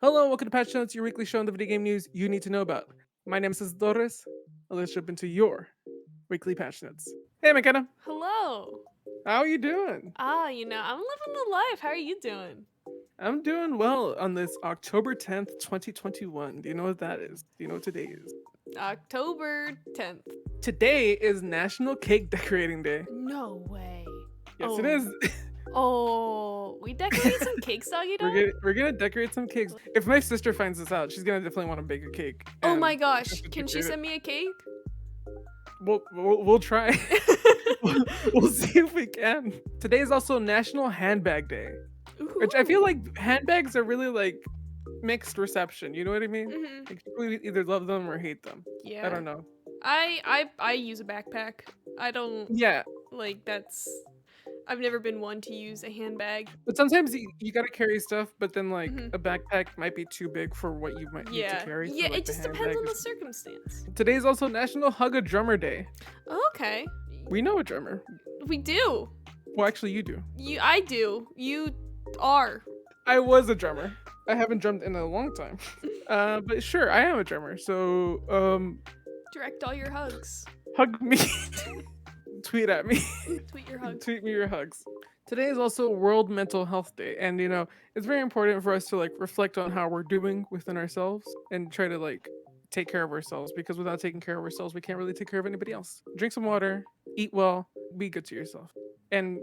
Hello, welcome to Patch Notes, your weekly show on the video game news you need to know about. My name is Doris. Let's jump into your weekly Patch Notes. Hey, McKenna, Hello. how are you doing? I'm living the life. How are you doing? I'm doing well on this October 10th, 2021. Do you know what that is? Do you know what today is? October 10th. Today is National Cake Decorating Day. No way. Yes, it Oh. is. We decorate some cakes, doggy we're dog? gonna we're gonna decorate some cakes. If my sister finds this out, she's gonna definitely want to bake a cake. Oh And my she has gosh. to Can she decorate it. send me a cake? We'll try. We'll see if we can. Today is also National Handbag Day, which I feel Ooh. like handbags are really like mixed reception. You know what I mean? Mhm. Like people either love them or hate them. I Yeah. don't know. I use a backpack. I don't Yeah, like that's I've never been one to use a handbag. but sometimes you gotta carry stuff, but then like Mhm. a backpack might be too big for what you might need to Yeah. carry. So Yeah, like it the just depends handbag on the is. circumstance. Today is also National Hug a Drummer Day. Okay. We know a drummer. We do. Well, actually, you do. I do. You are. I was a drummer. I haven't drummed in a long time. But sure, I am a drummer. So Direct all your hugs. hug me. Tweet at me. Tweet your hugs. Tweet me your hugs. Today is also World Mental Health Day, and it's very important for us to like reflect on how we're doing within ourselves and try to like take care of ourselves because without taking care of ourselves, we can't really take care of anybody else. Drink some water, eat well, be good to yourself, and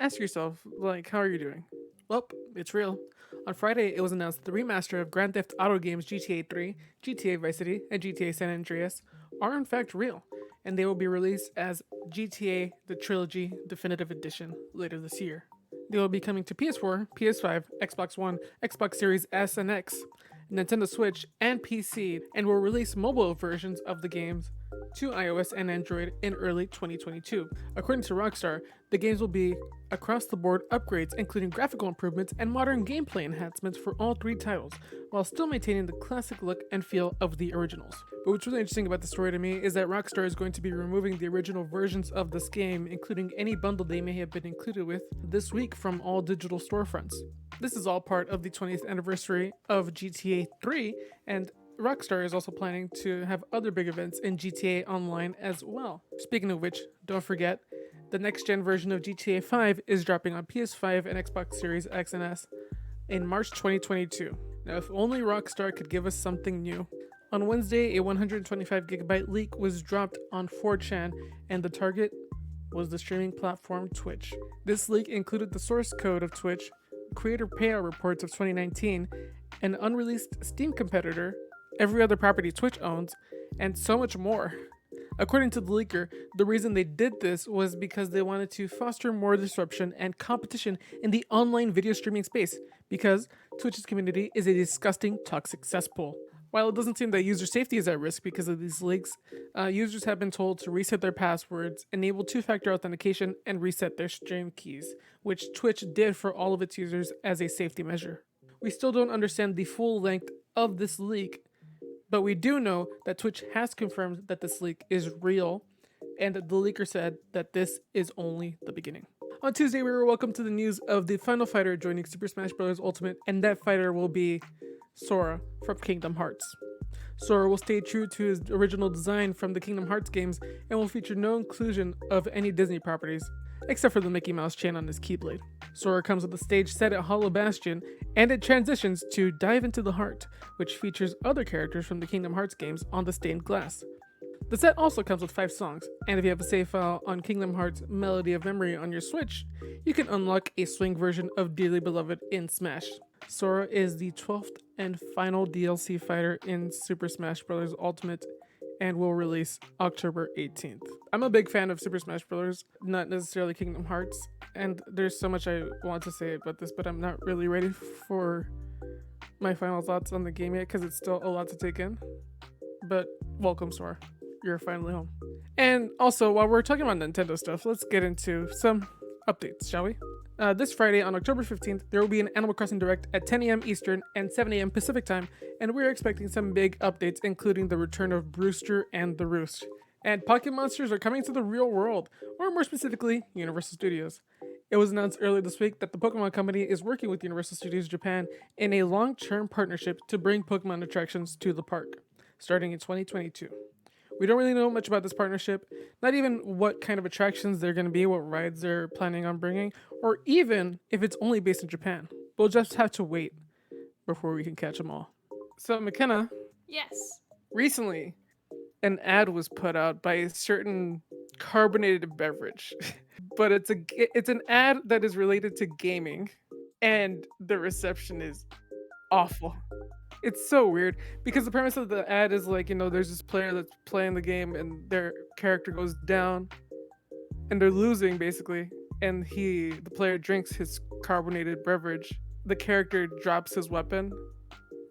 ask yourself like, how are you doing? Well, it's real. On Friday, it was announced the remaster of Grand Theft Auto games GTA 3, GTA Vice City, and GTA San Andreas are in fact real, and they will be released as GTA The Trilogy Definitive Edition later this year. They will be coming to PS4, PS5, Xbox One, Xbox Series S and X, Nintendo Switch, and PC, and will release mobile versions of the games to iOS and Android in early 2022. According to Rockstar, the games will be across the board upgrades, including graphical improvements and modern gameplay enhancements for all three titles, while still maintaining the classic look and feel of the originals. But what's really interesting about the story to me is that Rockstar is going to be removing the original versions of this game, including any bundle they may have been included with, this week from all digital storefronts. This is all part of the 20th anniversary of GTA 3, and Rockstar is also planning to have other big events in GTA Online as well. Speaking of which, don't forget, the next gen version of GTA 5 is dropping on PS5 and Xbox Series X and S in March 2022. Now, if only Rockstar could give us something new. On Wednesday, a 125 gigabyte leak was dropped on 4chan, and the target was the streaming platform Twitch. This leak included the source code of Twitch, creator payout reports of 2019, an unreleased Steam competitor, every other property Twitch owns, and so much more. According to the leaker, the reason they did this was because they wanted to foster more disruption and competition in the online video streaming space, because Twitch's community is a disgusting, toxic cesspool. While it doesn't seem that user safety is at risk because of these leaks, users have been told to reset their passwords, enable two-factor authentication, and reset their stream keys, which Twitch did for all of its users as a safety measure. We still don't understand the full length of this leak, but we do know that Twitch has confirmed that this leak is real, and the leaker said that this is only the beginning. On Tuesday, we were welcomed to the news of the final fighter joining Super Smash Bros. Ultimate, and that fighter will be Sora from Kingdom Hearts. Sora will stay true to his original design from the Kingdom Hearts games and will feature no inclusion of any Disney properties, except for the Mickey Mouse chain on his Keyblade. Sora comes with a stage set at Hollow Bastion, and it transitions to Dive into the Heart, which features other characters from the Kingdom Hearts games on the stained glass. The set also comes with 5 songs, and if you have a save file on Kingdom Hearts Melody of Memory on your Switch, you can unlock a swing version of Dearly Beloved in Smash. Sora is the 12th and final DLC fighter in Super Smash Bros. Ultimate and will release October 18th. I'm a big fan of Super Smash Bros., not necessarily Kingdom Hearts, and there's so much I want to say about this, but I'm not really ready for my final thoughts on the game yet because it's still a lot to take in. But welcome, Sora. You're finally home. And also, while we're talking about Nintendo stuff, let's get into some updates, shall we? This Friday, on October 15th, there will be an Animal Crossing Direct at 10 a.m. Eastern and 7 a.m. Pacific Time, and we're expecting some big updates, including the return of Brewster and the Roost. And Pocket Monsters are coming to the real world, or more specifically, Universal Studios. It was announced earlier this week that the Pokemon Company is working with Universal Studios Japan in a long-term partnership to bring Pokemon attractions to the park, starting in 2022. We don't really know much about this partnership, not even what kind of attractions they're going to be, what rides they're planning on bringing, or even if it's only based in Japan. We'll just have to wait before we can catch them all. So, McKenna, Yes. recently an ad was put out by a certain carbonated beverage, but it's an ad that is related to gaming, and the reception is awful. It's so weird because the premise of the ad is like, there's this player that's playing the game and their character goes down and they're losing basically, and the player drinks his carbonated beverage. The character drops his weapon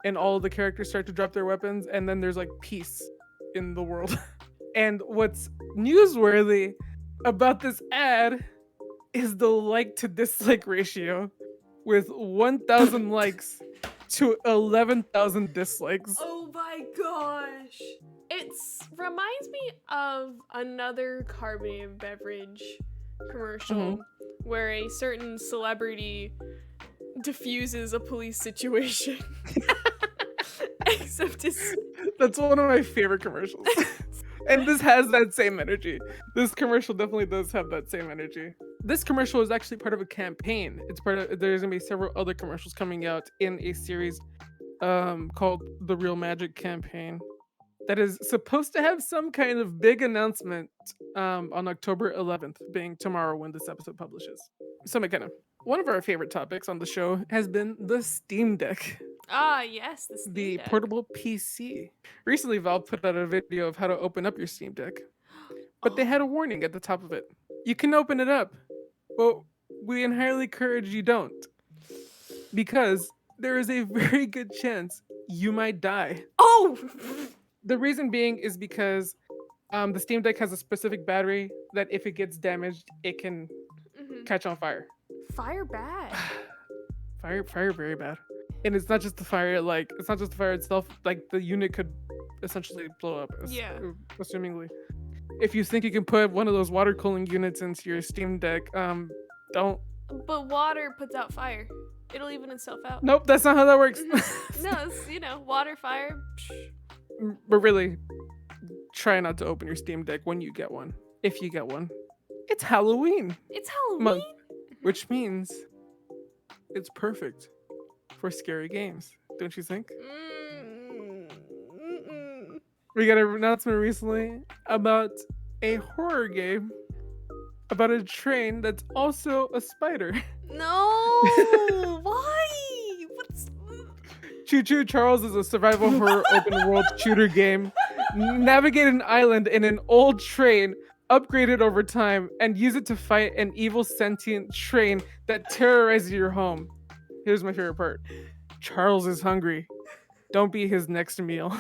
and all the characters start to drop their weapons, and then there's like peace in the world. And what's newsworthy about this ad is the like to dislike ratio, with 1,000 likes to 11,000 dislikes. Oh my gosh. It reminds me of another carbonated beverage commercial where a certain celebrity diffuses a police situation. Except That's one of my favorite commercials. And this has that same energy. This commercial definitely does have that same energy. This commercial is actually part of a campaign. There's gonna be several other commercials coming out in a series called the Real Magic campaign that is supposed to have some kind of big announcement on October 11th, being tomorrow when this episode publishes. So McKenna, one of our favorite topics on the show has been the Steam Deck. Ah, yes, the Steam The Deck. portable PC. Recently, Valve put out a video of how to open up your Steam Deck, but they had a warning at the top of it. You can open it up, but we entirely encourage you don't, because there is a very good chance you might die. Oh! The reason being is because the Steam Deck has a specific battery that if it gets damaged, it can catch on fire. Fire bad. Fire very bad. And it's not just the fire, it's not just the fire itself, like the unit could essentially blow up. Yeah. Assumingly. If you think you can put one of those water cooling units into your Steam Deck, don't. But water puts out fire. It'll even itself out. Nope, that's not how that works. No, it's, water, fire. But really, try not to open your Steam Deck when you get one. If you get one. It's Halloween. It's Halloween? Month, which means it's perfect for scary games, don't you think? We got an announcement recently about a horror game about a train that's also a spider. No! Why? Choo Charles is a survival horror open world shooter game. Navigate an island in an old train, upgrade it over time, and use it to fight an evil sentient train that terrorizes your home. Here's my favorite part. Charles is hungry. Don't be his next meal.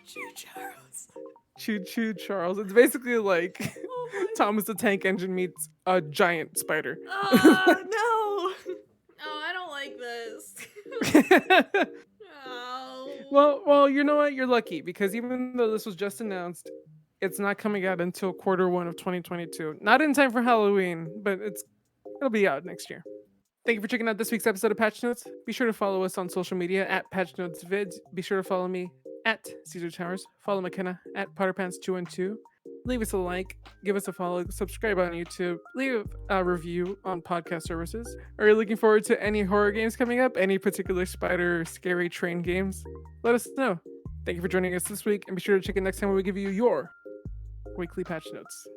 Choo Charles. Choo Charles. It's basically like Thomas the Tank Engine meets a giant spider. Oh, no. Oh, I don't like this. Oh. Well, you know what? You're lucky because even though this was just announced, it's not coming out until Q1 of 2022. Not in time for Halloween, but it'll be out next year. Thank you for checking out this week's episode of Patch Notes. Be sure to follow us on social media at Patch Notes Vids. Be sure to follow me at Caesar Towers. Follow McKenna at PotterPants212. Leave us a like, give us a follow, subscribe on YouTube, leave a review on podcast services. Are you looking forward to any horror games coming up? Any particular spider or scary train games? Let us know. Thank you for joining us this week, and be sure to check in next time when we give you your weekly Patch Notes.